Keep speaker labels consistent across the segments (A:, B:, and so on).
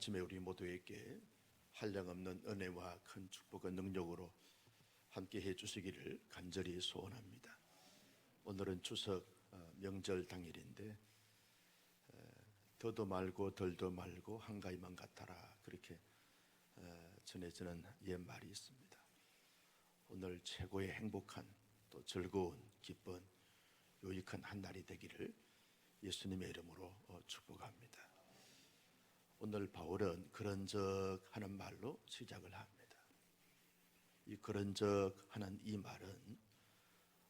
A: 아침에 우리 모두에게 한량없는 은혜와 큰 축복과 능력으로 함께 해주시기를 간절히 소원합니다. 오늘은 추석 명절 당일인데 더도 말고 덜도 말고 한가위만 같아라, 그렇게 전해지는 옛말이 있습니다. 오늘 최고의 행복한, 또 즐거운, 기쁜, 유익한 한 날이 되기를 예수님의 이름으로 축복합니다. 오늘 바울은 그런즉 하는 말로 시작을 합니다. 이 그런즉 하는 이 말은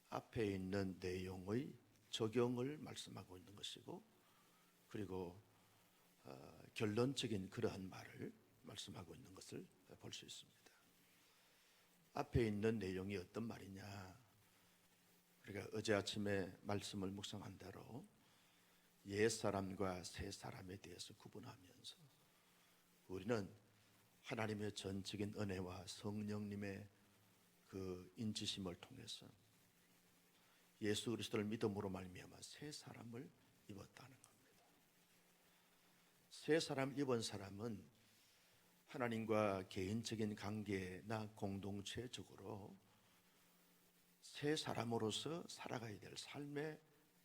A: 앞에 있는 내용의 적용을 말씀하고 있는 것이고, 그리고 결론적인 그러한 말을 말씀하고 있는 것을 볼 수 있습니다. 앞에 있는 내용이 어떤 말이냐? 그러니까 어제 아침에 말씀을 묵상한 대로 옛사람과 새사람에 대해서 구분하면서 우리는 하나님의 전적인 은혜와 성령님의 그 인지심을 통해서 예수 그리스도를 믿음으로 말미암아 새 사람을 입었다는 겁니다. 새 사람 입은 사람은 하나님과 개인적인 관계나 공동체적으로 새 사람으로서 살아가야 될 삶의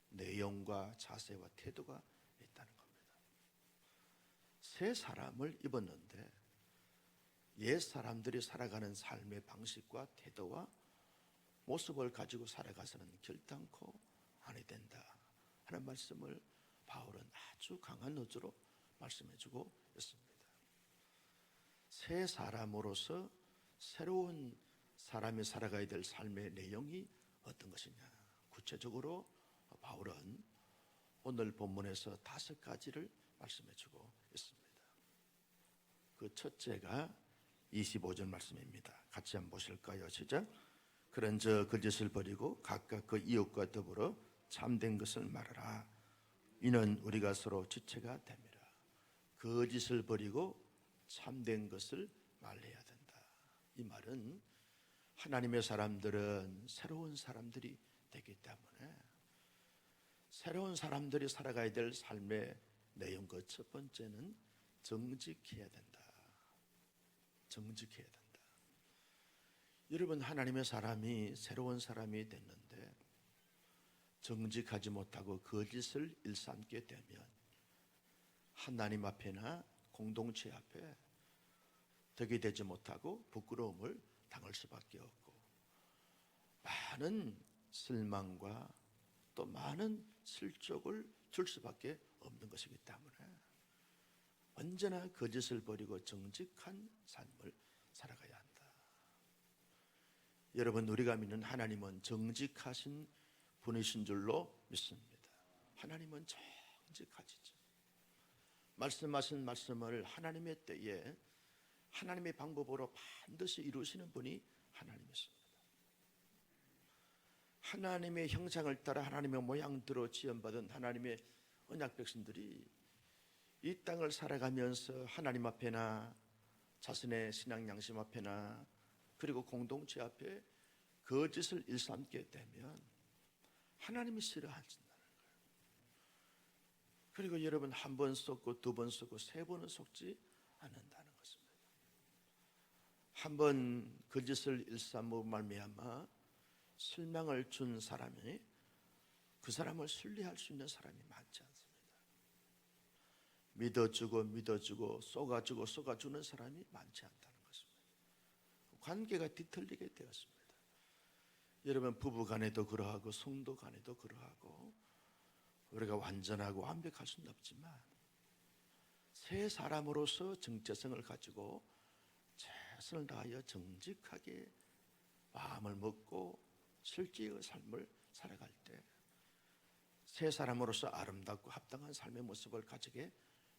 A: 내용과 자세와 태도가 있다는 겁니다. 새 사람을 입었는데 옛 사람들이 살아가는 삶의 방식과 태도와 모습을 가지고 살아가서는 결단코 아니 된다 하는 말씀을 바울은 아주 강한 어조로 말씀해주고 있습니다. 새 사람으로서 새로운 사람이 살아가야 될 삶의 내용이 어떤 것이냐? 구체적으로 바울은 오늘 본문에서 5가지를 말씀해주고 있습니다. 그 첫째가 25절 말씀입니다. 같이 한번 보실까요? 시작. 그런즉 거짓을 버리고 각각 그 이웃과 더불어 참된 것을 말하라. 이는 우리가 서로 지체가 됨이라. 거짓을 버리고 참된 것을 말해야 된다. 이 말은 하나님의 사람들은 새로운 사람들이 되기 때문에 새로운 사람들이 살아가야 될 삶의 내용, 그 첫 번째는 정직해야 된다. 정직해야 된다. 여러분, 하나님의 사람이 새로운 사람이 됐는데 정직하지 못하고 거짓을 일삼게 되면 하나님 앞에나 공동체 앞에 덕이 되지 못하고 부끄러움을 당할 수밖에 없고 많은 실망과 또 많은 실족을 줄 수밖에 없는 것이기 때문에 언제나 거짓을 버리고 정직한 삶을 살아가야 한다. 여러분, 우리가 믿는 하나님은 정직하신 분이신 줄로 믿습니다. 하나님은 정직하시죠. 말씀하신 말씀을 하나님의 때에 하나님의 방법으로 반드시 이루시는 분이 하나님이십니다. 하나님의 형상을 따라 하나님의 모양대로 지음받은 하나님의 언약 백성들이 이 땅을 살아가면서 하나님 앞에나 자신의 신앙 양심 앞에나 그리고 공동체 앞에 거짓을 일삼게 되면 하나님이 싫어하신다는 거예요. 그리고 여러분, 한 번 속고 두 번 속고 세 번은 속지 않는다는 것입니다. 한 번 거짓을 일삼으로 말미암아 실망을 준 사람이 그 사람을 신뢰할 수 있는 사람이 많지 않습니다. 믿어주고 속아주는 사람이 많지 않다는 것입니다. 관계가 뒤틀리게 되었습니다. 여러분, 부부 간에도 그러하고 성도 간에도 그러하고 우리가 완전하고 완벽할 수는 없지만 새 사람으로서 정체성을 가지고 최선을 다하여 정직하게 마음을 먹고 실제의 삶을 살아갈 때 새 사람으로서 아름답고 합당한 삶의 모습을 가지게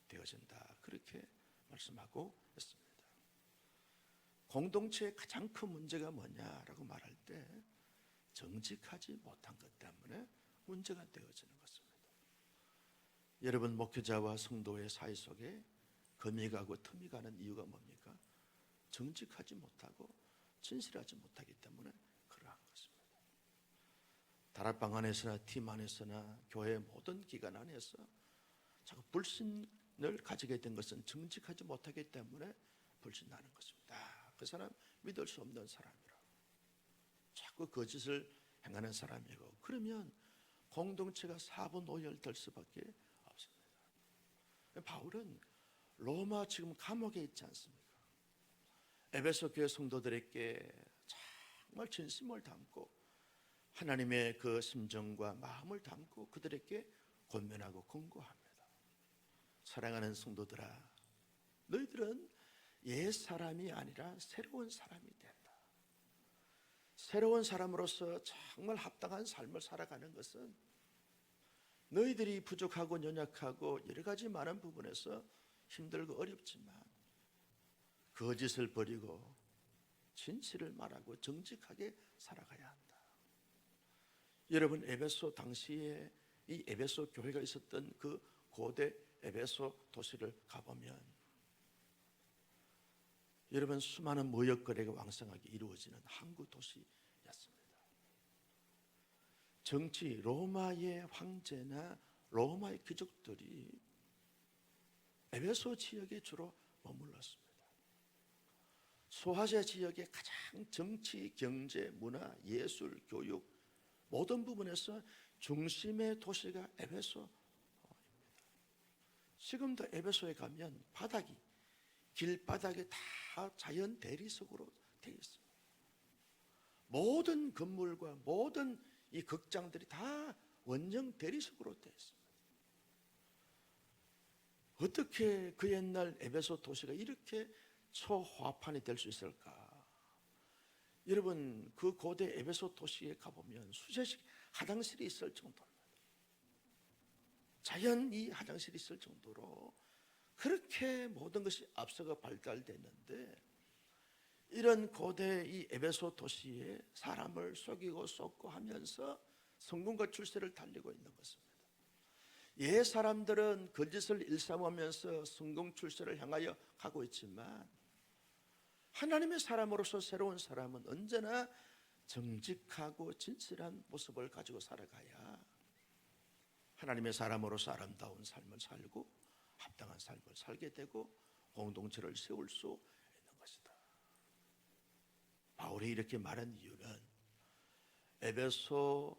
A: 되어진다, 그렇게 말씀하고 있습니다. 공동체의 가장 큰 문제가 뭐냐라고 말할 때 정직하지 못한 것 때문에 문제가 되어지는 것입니다. 여러분, 목회자와 성도의 사이 속에 금이 가고 틈이 가는 이유가 뭡니까? 정직하지 못하고 진실하지 못하기 때문에 그러한 것입니다. 다락방 안에서나 팀 안에서나 교회 모든 기관 안에서 자꾸 불신 가지게 된 것은 정직하지 못하기 때문에 불신나는 것입니다. 그 사람 믿을 수 없는 사람이라고. 자꾸 거짓을 행하는 사람이고, 그러면 공동체가 사분오열될 수밖에 없습니다. 바울은 로마 지금 감옥에 있지 않습니까? 에베소 교회 성도들에게 정말 진심을 담고 하나님의 그 심정과 마음을 담고 그들에게 권면하고 권고합니다. 사랑하는 성도들아, 너희들은 옛 사람이 아니라 새로운 사람이 된다. 새로운 사람으로서 정말 합당한 삶을 살아가는 것은 너희들이 부족하고 연약하고 여러 가지 많은 부분에서 힘들고 어렵지만 거짓을 버리고 진실을 말하고 정직하게 살아가야 한다. 여러분, 에베소 당시에 이 에베소 교회가 있었던 그 고대 에베소 도시를 가보면 여러분, 수많은 무역거래가 왕성하게 이루어지는 항구 도시였습니다. 정치, 로마의 황제나 로마의 귀족들이 에베소 지역에 주로 머물렀습니다. 소아시아 지역의 가장 정치, 경제, 문화, 예술, 교육 모든 부분에서 중심의 도시가 에베소입니다. 지금도 에베소에 가면 바닥이 길바닥에 다 자연 대리석으로 되어 있습니다. 모든 건물과 모든 이 극장들이 다 원형 대리석으로 되어 있습니다. 어떻게 그 옛날 에베소 도시가 이렇게 초화판이 될 수 있을까? 여러분, 그 고대 에베소 도시에 가보면 수제식 화장실이 있을 정도입니다. 자연 이 화장실이 있을 정도로 그렇게 모든 것이 앞서가 발달됐는데, 이런 고대 이 에베소 도시에 사람을 속이고 쏟고 하면서 성공과 출세를 달리고 있는 것입니다. 옛 사람들은 거짓을 일삼으면서 성공 출세를 향하여 가고 있지만 하나님의 사람으로서 새로운 사람은 언제나 정직하고 진실한 모습을 가지고 살아가야 하나님의 사람으로서 아름다운 삶을 살고 합당한 삶을 살게 되고 공동체를 세울 수 있는 것이다. 바울이 이렇게 말한 이유는 에베소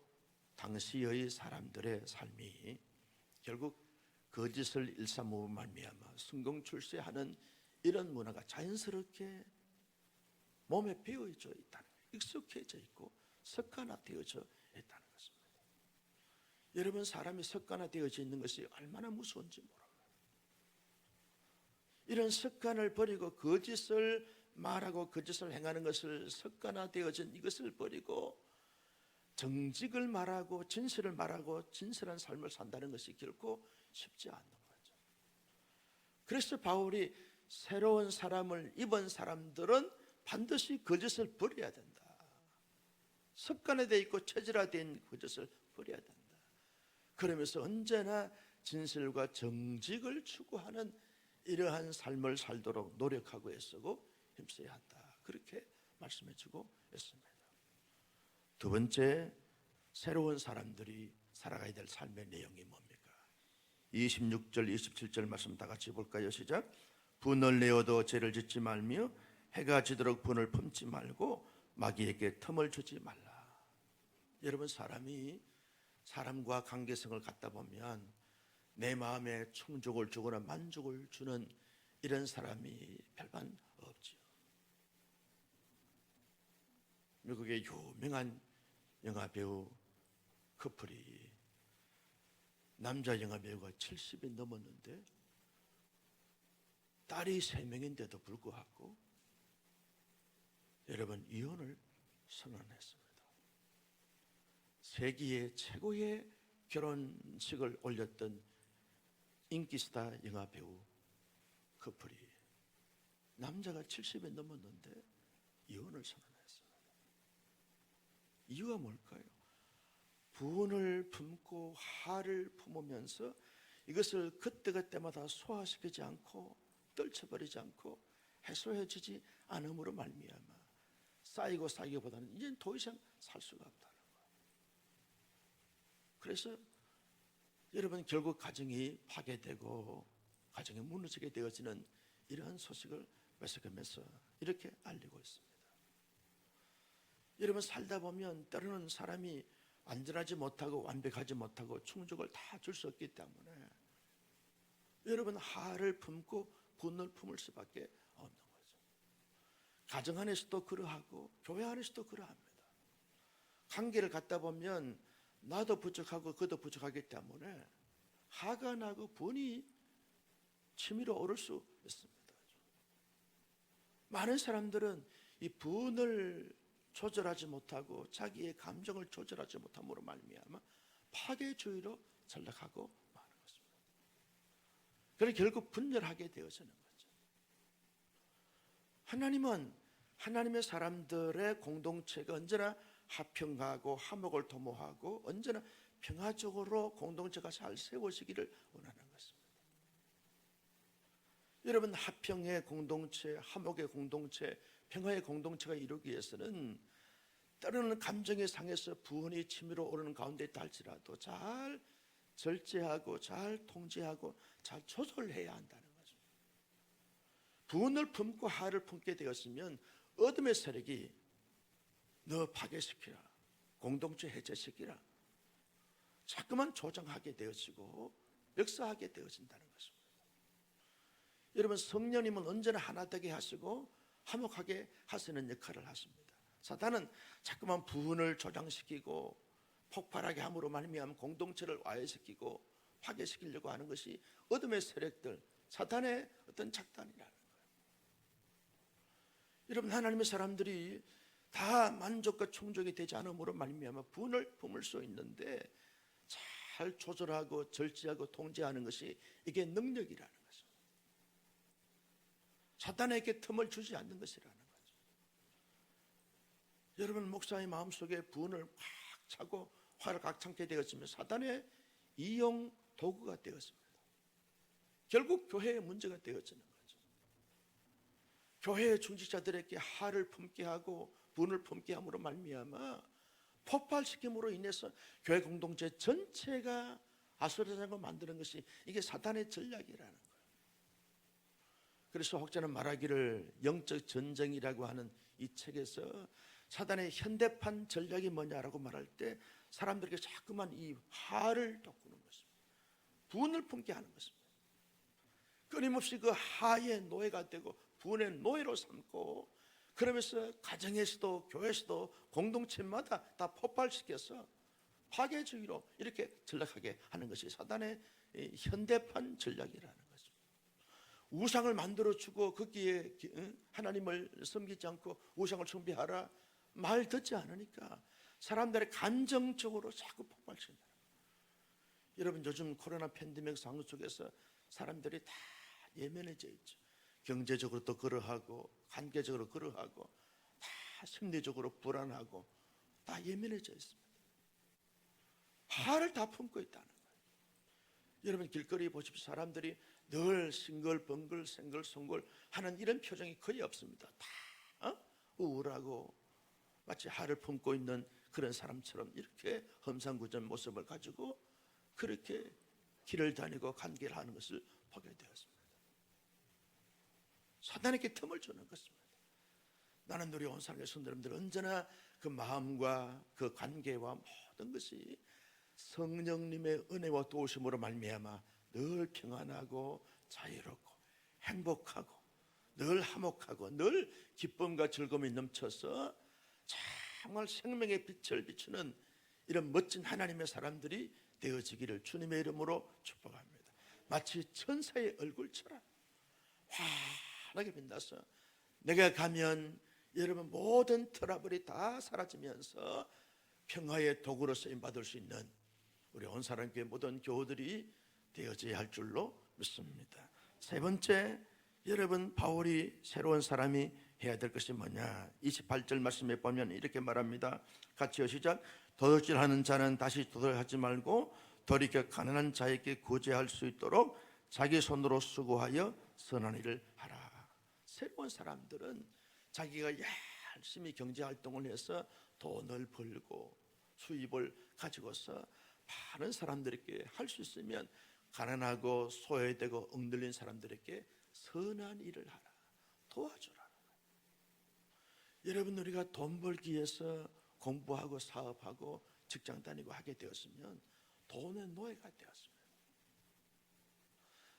A: 당시의 사람들의 삶이 결국 거짓을 일삼으로 말미암아 성공 출세하는 이런 문화가 자연스럽게 몸에 배어져 있다는 거예요. 익숙해져 있고 습관화되어져 있다는 것입니다. 여러분, 사람이 습관화되어져 있는 것이 얼마나 무서운지 모릅니다. 이런 습관을 버리고 거짓을 말하고 거짓을 행하는 것을 습관화되어진 이것을 버리고 정직을 말하고 진실을 말하고 진실한 삶을 산다는 것이 결코 쉽지 않는 거죠. 그래서 바울이 새로운 사람을 입은 사람들은 반드시 거짓을 버려야 된다. 습관화되어 있고 체질화된 거짓을 버려야 된다. 그러면서 언제나 진실과 정직을 추구하는 이러한 삶을 살도록 노력하고 애쓰고 힘써야 한다. 그렇게 말씀해 주고 있습니다. 두 번째, 새로운 사람들이 살아가야 될 삶의 내용이 뭡니까? 26절, 27절 말씀 다 같이 볼까요? 시작. 분을 내어도 죄를 짓지 말며 해가 지도록 분을 품지 말고 마귀에게 틈을 주지 말라. 여러분, 사람이 사람과 관계성을 갖다 보면 내 마음에 충족을 주거나 만족을 주는 이런 사람이 별반 없지요. 미국의 유명한 영화배우 커플이, 남자 영화배우가 70이 넘었는데 딸이 3명인데도 불구하고 여러분, 이혼을 선언했습니다. 세계의 최고의 결혼식을 올렸던 인기스타 영화배우 커플이 남자가 70이 넘었는데 이혼을 선언했습니다. 이유가 뭘까요? 분을 품고 화를 품으면서 이것을 그때그때마다 소화시키지 않고 떨쳐버리지 않고 해소해지지 않음으로 말미암아 쌓이고 쌓이기보다는 이제는 더 이상 살 수가 없다는 거예요. 그래서 여러분, 결국 가정이 파괴되고 가정이 무너지게 되어지는 이러한 소식을 매스컴에서 이렇게 알리고 있습니다. 여러분, 살다 보면 때로는 사람이 완전하지 못하고 완벽하지 못하고 충족을 다 줄 수 없기 때문에 여러분, 화를 품고 분노를 품을 수밖에 없는 거죠. 가정 안에서도 그러하고 교회 안에서도 그러합니다. 관계를 갖다 보면 나도 부족하고 그도 부족하기 때문에 화가 나고 분이 치밀어 오를 수 있습니다. 많은 사람들은 이 분을 조절하지 못하고 자기의 감정을 조절하지 못함으로 말미암아 파괴주의로 전락하고 마는 것입니다. 그래서 결국 분열하게 되어지는 거죠. 하나님은 하나님의 사람들의 공동체가 언제나 화평하고 화목을 도모하고 언제나 평화적으로 공동체가 잘 세워지기를 원하는 것입니다. 여러분, 화평의 공동체, 화목의 공동체, 평화의 공동체가 이루기 위해서는 때로는 감정의 상에서 분이 치밀어 오르는 가운데 있다 할지라도 잘 절제하고 잘 통제하고 잘 조절해야 한다는 거죠. 분을 품고 화를 품게 되었으면 어둠의 세력이 너 파괴시키라, 공동체 해체시키라, 자꾸만 조장하게 되어지고 역사하게 되어진다는 것입니다. 여러분, 성령님은 언제나 하나 되게 하시고 화목하게 하시는 역할을 하십니다. 사탄은 자꾸만 분을 조장시키고 폭발하게 함으로 말미암아 공동체를 와해시키고 파괴시키려고 하는 것이 어둠의 세력들, 사탄의 어떤 작단이라는 거예요. 여러분, 하나님의 사람들이 다 만족과 충족이 되지 않음으로 말미암아 분을 품을 수 있는데 잘 조절하고 절제하고 통제하는 것이 이게 능력이라는 거죠. 사탄에게 틈을 주지 않는 것이라는 거죠. 여러분, 목사의 마음속에 분을 확 차고 화를 각창게 되었으면 사탄의 이용 도구가 되었습니다. 결국 교회의 문제가 되어지는 거죠. 교회의 중직자들에게 화를 품게 하고 분을 품게 함으로 말미암아 폭발시킴으로 인해서 교회 공동체 전체가 아수라장을 만드는 것이 이게 사탄의 전략이라는 거예요. 그래서 혹자는 말하기를 영적 전쟁이라고 하는 이 책에서 사탄의 현대판 전략이 뭐냐라고 말할 때 사람들에게 자꾸만 이 화를 돋구는 것입니다. 분을 품게 하는 것입니다. 끊임없이 그 화의 노예가 되고 분의 노예로 삼고 그러면서 가정에서도 교회에서도 공동체마다 다 폭발시켜서 파괴주의로 이렇게 전락하게 하는 것이 사탄의 현대판 전략이라는 거죠. 우상을 만들어주고 거기에 하나님을 섬기지 않고 우상을 숭배하라 말 듣지 않으니까 사람들의 감정적으로 자꾸 폭발시킨다. 여러분, 요즘 코로나 팬데믹 상황 속에서 사람들이 다 예민해져 있죠. 경제적으로도 그러하고 관계적으로 그러하고 다 심리적으로 불안하고 다 예민해져 있습니다. 화를 다 품고 있다는 거예요. 여러분, 길거리 보십시오. 사람들이 늘 싱글벙글 생글송글 하는 이런 표정이 거의 없습니다. 다 우울하고 마치 화를 품고 있는 그런 사람처럼 이렇게 험상궂은 모습을 가지고 그렇게 길을 다니고 관계를 하는 것을 보게 되었습니다. 사탄에게 틈을 주는 것입니다. 나는 우리 온상의 성도님들 언제나 그 마음과 그 관계와 모든 것이 성령님의 은혜와 도우심으로 말미암아 늘 평안하고 자유롭고 행복하고 늘 화목하고 늘 기쁨과 즐거움이 넘쳐서 정말 생명의 빛을 비추는 이런 멋진 하나님의 사람들이 되어지기를 주님의 이름으로 축복합니다. 마치 천사의 얼굴처럼 환하게 빛나서 내가 가면 여러분 모든 트러블이 다 사라지면서 평화의 도구로 쓰임받을 수 있는 우리 온사랑교회 모든 교우들이 되어져야 할 줄로 믿습니다. 세 번째, 여러분 바울이 새로운 사람이 해야 될 것이 뭐냐? 28절 말씀에 보면 이렇게 말합니다. 같이요, 시작. 도둑질하는 자는 다시 도둑하지 말고 돌이켜 가난한 자에게 구제할 수 있도록 자기 손으로 수고하여 선한 일을 하라. 새로운 사람들은 자기가 열심히 경제활동을 해서 돈을 벌고 수입을 가지고서 많은 사람들에게 할 수 있으면 가난하고 소외되고 억눌린 사람들에게 선한 일을 하라, 도와주라. 여러분, 우리가 돈 벌기 위해서 공부하고 사업하고 직장 다니고 하게 되었으면 돈의 노예가 되었습니다.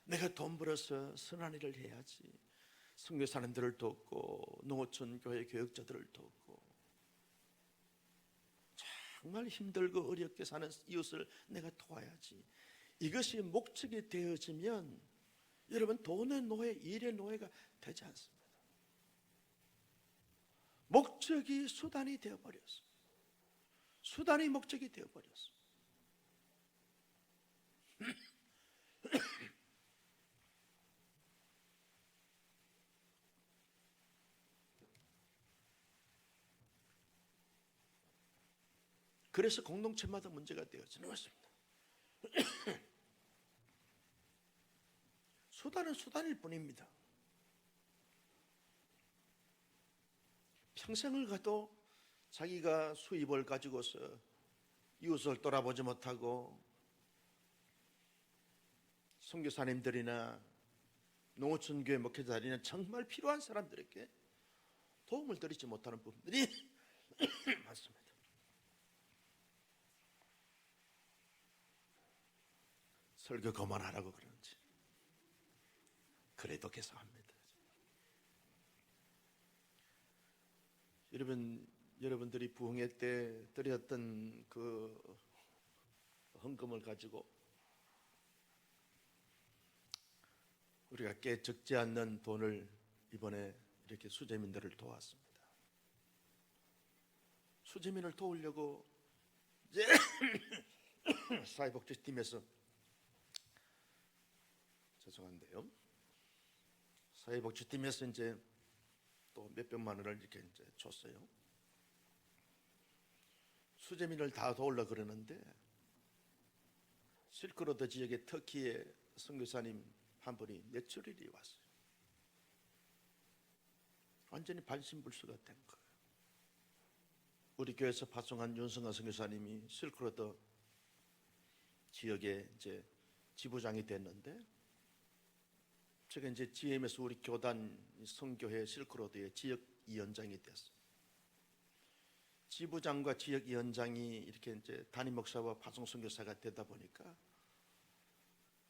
A: 내가 돈 벌어서 선한 일을 해야지. 선교사님들을 돕고 농어촌 교회 교역자들을 돕고 정말 힘들고 어렵게 사는 이웃을 내가 도와야지. 이것이 목적이 되어지면 여러분, 돈의 노예, 일의 노예가 되지 않습니다. 목적이 수단이 되어버렸어요. 수단이 목적이 되어버렸어요. 그래서 공동체마다 문제가 되어지는 것입니다. 수단은 수단일 뿐입니다. 평생을 가도 자기가 수입을 가지고서 이웃을 돌아보지 못하고 선교사님들이나 농어촌 교회 목회자들이나 정말 필요한 사람들에게 도움을 드리지 못하는 부분들이 많습니다. 설교 그만하라고 그러는지 그래도 계속 합니다. 여러분들이 부흥회 때 드렸던 그 헌금을 가지고 우리가 꽤 적지 않는 돈을 이번에 이렇게 수재민들을 도왔습니다. 수재민을 도우려고 이제 사회복지팀에서 죄송한데요. 사회복지팀에서 이제 또 몇백만 원을 이렇게 이제 줬어요. 수재민을 다 도우려고 그러는데 실크로드 지역의 터키의 선교사님 한 분이 뇌출혈이 왔어요. 완전히 반신불수가 된 거예요. 우리 교회에서 파송한 윤성아 선교사님이 실크로드 지역의 이제 지부장이 됐는데, 제가 이제 GM에서 우리 교단 선교회 실크로드의 지역위원장이 됐어요. 지부장과 지역위원장이 이렇게 이제 담임 목사와 파송 선교사가 되다 보니까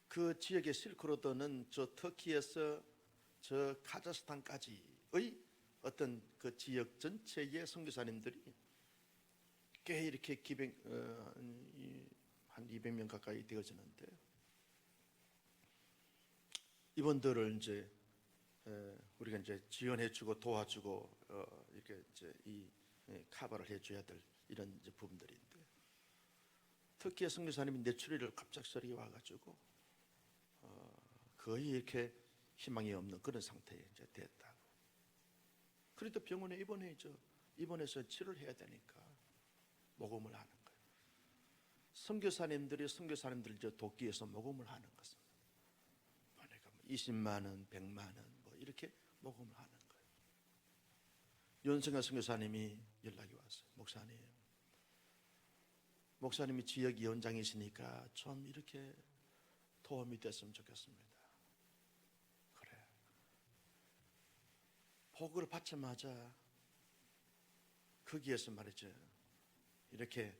A: 그 지역의 실크로드는 저 터키에서 저 카자흐스탄까지의 어떤 그 지역 전체의 선교사님들이 꽤 이렇게 한 200명 가까이 되어지는데, 이분들을 이제 우리가 이제 지원해주고 도와주고 이렇게 이제 이 커버를 해줘야 될 이런 이제 부분들인데, 터키의 선교사님이 뇌출혈을 갑작스럽게 와가지고 거의 이렇게 희망이 없는 그런 상태에 이제 됐다고. 그래도 병원에 입원해서 치료를 해야 되니까 모금을 하는 거예요. 선교사님들이 선교사님들 이제 돕기 위해서 모금을 하는 것입니다. 20만 원, 100만 원 뭐 이렇게 모금을 하는 거예요. 윤성아 선교사님이 연락이 왔어요. 목사님이 지역위원장이시니까 좀 이렇게 도움이 됐으면 좋겠습니다. 그래. 보고를 받자마자 거기에서 말이죠, 이렇게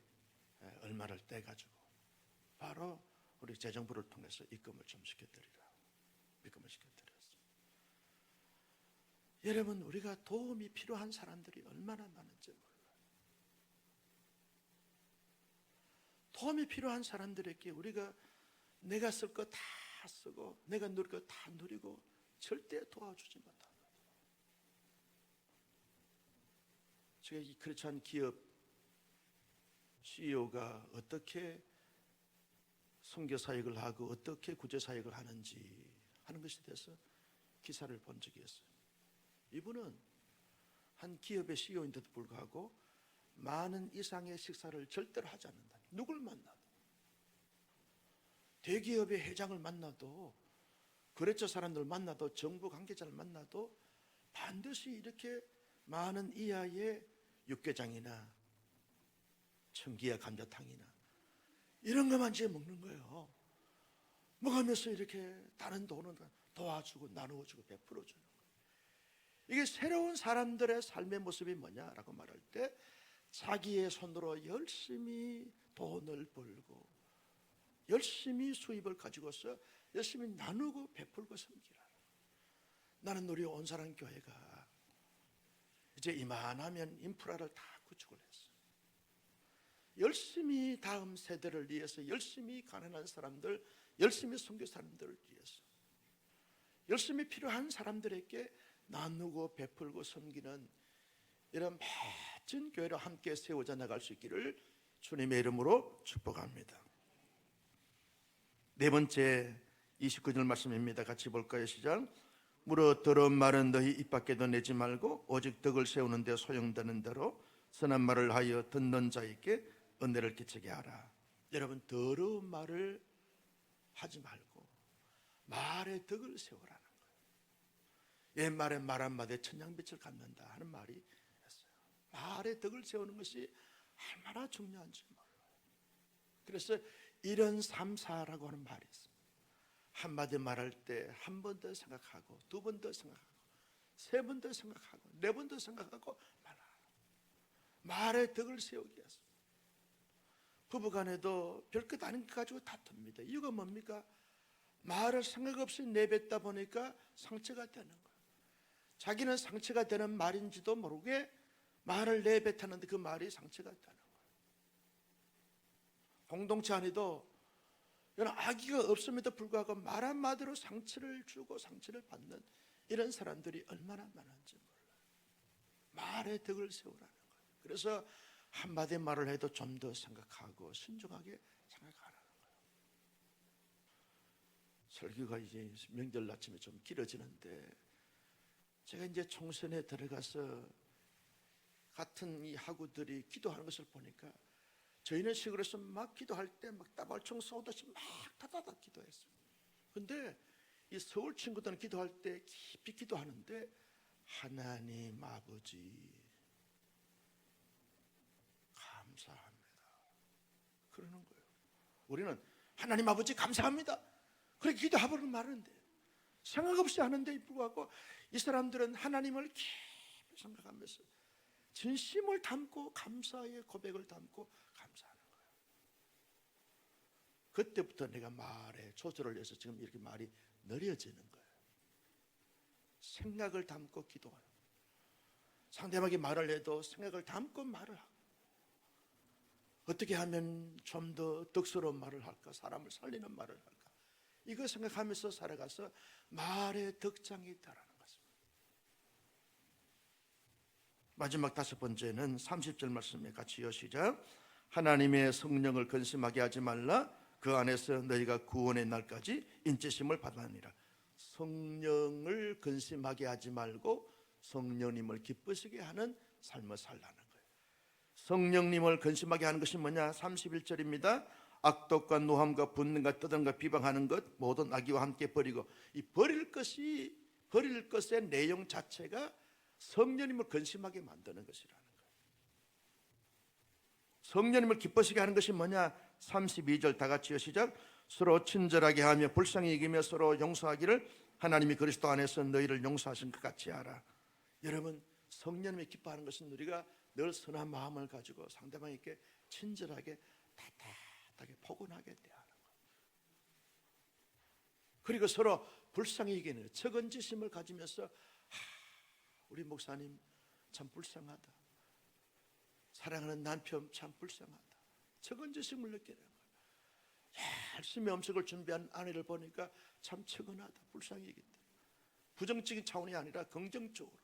A: 얼마를 떼가지고 바로 우리 재정부를 통해서 입금을 좀 시켜드리라. 입금을 시켜드렸습니다. 여러분, 우리가 도움이 필요한 사람들이 얼마나 많은지 몰라요. 도움이 필요한 사람들에게 우리가 내가 쓸 거 다 쓰고 내가 누릴 거 다 누리고 절대 도와주지 못합니다. 제가 이 크리스찬 기업 CEO가 어떻게 선교 사역을 하고 어떻게 구제 사역을 하는지 하는 것에 대해서 기사를 본 적이 있어요. 이분은 한 기업의 CEO인데도 불구하고 많은 이상의 식사를 절대로 하지 않는다. 누굴 만나도, 대기업의 회장을 만나도, 거래처 사람들 만나도, 정부 관계자를 만나도 반드시 이렇게 많은 이하의 육개장이나 청기와 감자탕이나 이런 것만 이제 먹는 거예요. 먹으면서 이렇게 다른 돈은 도와주고 나누어주고 베풀어주는 거예요. 이게 새로운 사람들의 삶의 모습이 뭐냐라고 말할 때 자기의 손으로 열심히 돈을 벌고 열심히 수입을 가지고서 열심히 나누고 베풀고 섬기라. 나는 우리 온사랑교회가 이제 이만하면 인프라를 다 구축을 했어요. 열심히 다음 세대를 위해서 열심히 가난한 사람들, 열심히 선교 사람들을 위해서 열심히 필요한 사람들에게 나누고 베풀고 섬기는 이런 멋진 교회로 함께 세워져 나갈 수 있기를 주님의 이름으로 축복합니다. 네 번째 29절 말씀입니다. 같이 볼까요? 시작. 무릇 더러운 말은 너희 입 밖에도 내지 말고 오직 덕을 세우는 데 소용되는 대로 선한 말을 하여 듣는 자에게 은혜를 끼치게 하라. 여러분, 더러운 말을 하지 말고 말의 덕을 세우라는 거예요. 옛말에 말 한마디에 천냥빛을 갚는다 하는 말이 있어요. 말의 덕을 세우는 것이 얼마나 중요한지 몰라요. 그래서 이런 삼사라고 하는 말이 있습니다. 한마디 말할 때 한 번 더 생각하고 두 번 더 생각하고 세 번 더 생각하고 네 번 더 생각하고 말하라. 말의 덕을 세우기 위해서. 부부간에도 별것 아닌 것 가지고 다툽니다. 이유가 뭡니까? 말을 생각 없이 내뱉다 보니까 상처가 되는 거예요. 자기는 상처가 되는 말인지도 모르게 말을 내뱉었는데 그 말이 상처가 되는 거예요. 공동체 안에도 이런 악의가 없음에도 불구하고 말 한마디로 상처를 주고 상처를 받는 이런 사람들이 얼마나 많은지 몰라요. 말의 덕을 세우라는 거예요. 그래서 한마디 말을 해도 좀 더 생각하고 신중하게 생각하라는 거예요. 설교가 이제 명절 아침에 좀 길어지는데 제가 이제 총선에 들어가서 같은 이 학우들이 기도하는 것을 보니까 저희는 시골에서 막 기도할 때 막 따발총 쏘듯이 막 다다닥 기도했어요. 근데 이 서울 친구들은 기도할 때 깊이 기도하는데 하나님 아버지 감사합니다 그러는 거예요. 우리는 하나님 아버지 감사합니다 그렇게 기도하고는 마는데 생각 없이 하는데 불구하고 이 사람들은 하나님을 깊이 생각하면서 진심을 담고 감사의 고백을 담고 감사하는 거예요. 그때부터 내가 말에 조절을 해서 지금 이렇게 말이 느려지는 거예요. 생각을 담고 기도하는 거예요. 상대방이 말을 해도 생각을 담고 말을 하고 어떻게 하면 좀 더 덕스러운 말을 할까, 사람을 살리는 말을 할까, 이거 생각하면서 살아가서 말의 덕장이 있다라는 것입니다. 마지막 다섯 번째는 30절 말씀에 같이 시작. 하나님의 성령을 근심하게 하지 말라. 그 안에서 너희가 구원의 날까지 인치심을 받으니라. 성령을 근심하게 하지 말고 성령님을 기쁘시게 하는 삶을 살라는 거예요. 성령님을 근심하게 하는 것이 뭐냐? 31절입니다. 악독과 노함과 분능과 떠들과 비방하는 것 모든 악의와 함께 버리고, 이 버릴 것의 내용 자체가 성령님을 근심하게 만드는 것이라는 거예요. 성령님을 기쁘시게 하는 것이 뭐냐? 32절 다 같이요 시작. 서로 친절하게 하며 불쌍히 여기며 서로 용서하기를 하나님이 그리스도 안에서 너희를 용서하신 것 같이 하라. 여러분, 성령님이 기뻐하는 것은 우리가 늘 선한 마음을 가지고 상대방에게 친절하게 따뜻하게 포근하게 대하는 거예요. 그리고 서로 불쌍히 여기는 적은지심을 가지면서 우리 목사님 참 불쌍하다, 사랑하는 남편 참 불쌍하다, 적은지심을 느끼는 거예요. 열심히 음식을 준비한 아내를 보니까 참 측은하다, 불쌍히 여긴다. 부정적인 차원이 아니라 긍정적으로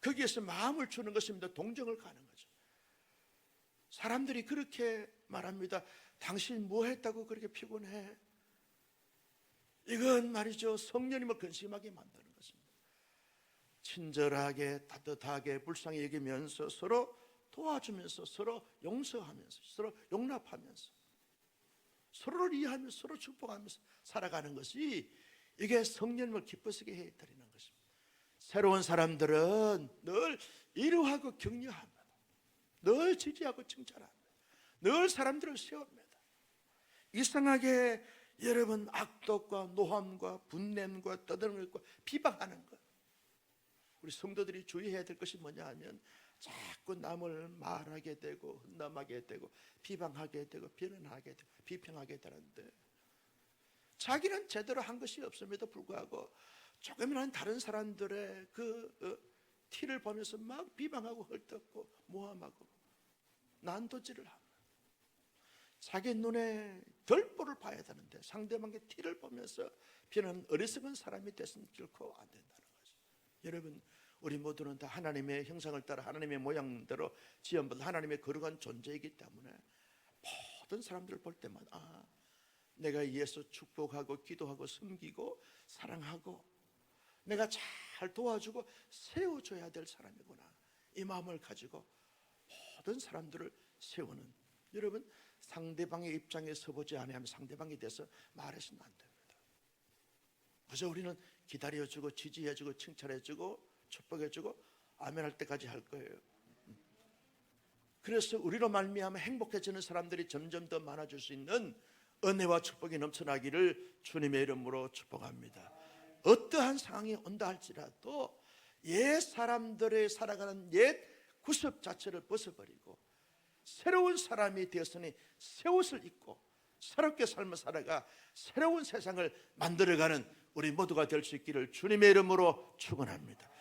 A: 거기에서 마음을 주는 것입니다. 동정을 가는 거죠. 사람들이 그렇게 말합니다. 당신 뭐 했다고 그렇게 피곤해? 이건 말이죠, 성령님을 근심하게 만드는 것입니다. 친절하게 따뜻하게 불쌍히 여기면서 서로 도와주면서 서로 용서하면서 서로 용납하면서 서로를 이해하면서 서로 축복하면서 살아가는 것이, 이게 성령님을 기쁘시게 해드리는 것입니다. 새로운 사람들은 늘 위로하고 격려합니다. 늘 지지하고 칭찬합니다. 늘 사람들을 세웁니다. 이상하게 여러분, 악독과 노함과 분냄과 떠드는 것과 비방하는 것. 우리 성도들이 주의해야 될 것이 뭐냐 하면 자꾸 남을 말하게 되고 흠남하게 되고 비방하게 되고 비난하게 되고 비평하게 되는데, 자기는 제대로 한 것이 없음에도 불구하고 조금이라도 다른 사람들의 티를 보면서 막 비방하고 헐뜯고 모함하고 난도질을 하고, 자기 눈에 덜보를 봐야 되는데 상대방의 티를 보면서 비난하는 어리석은 사람이 됐으면 결코 안 된다는 거죠. 여러분, 우리 모두는 다 하나님의 형상을 따라 하나님의 모양대로 지음받은 하나님의 거룩한 존재이기 때문에 모든 사람들을 볼 때마다 내가 예수 축복하고 기도하고 섬기고 사랑하고 내가 잘 도와주고 세워줘야 될 사람이구나, 이 마음을 가지고 모든 사람들을 세우는, 여러분, 상대방의 입장에 서보지 않으면 상대방에 대해서 말해서는 안 됩니다. 그래서 우리는 기다려주고 지지해주고 칭찬해주고 축복해주고 아멘할 때까지 할 거예요. 그래서 우리로 말미암아 행복해지는 사람들이 점점 더 많아질 수 있는 은혜와 축복이 넘쳐나기를 주님의 이름으로 축복합니다. 어떠한 상황이 온다 할지라도 옛 사람들의 살아가는 옛 구습 자체를 벗어버리고 새로운 사람이 되었으니 새 옷을 입고 새롭게 삶을 살아가 새로운 세상을 만들어가는 우리 모두가 될 수 있기를 주님의 이름으로 축원합니다.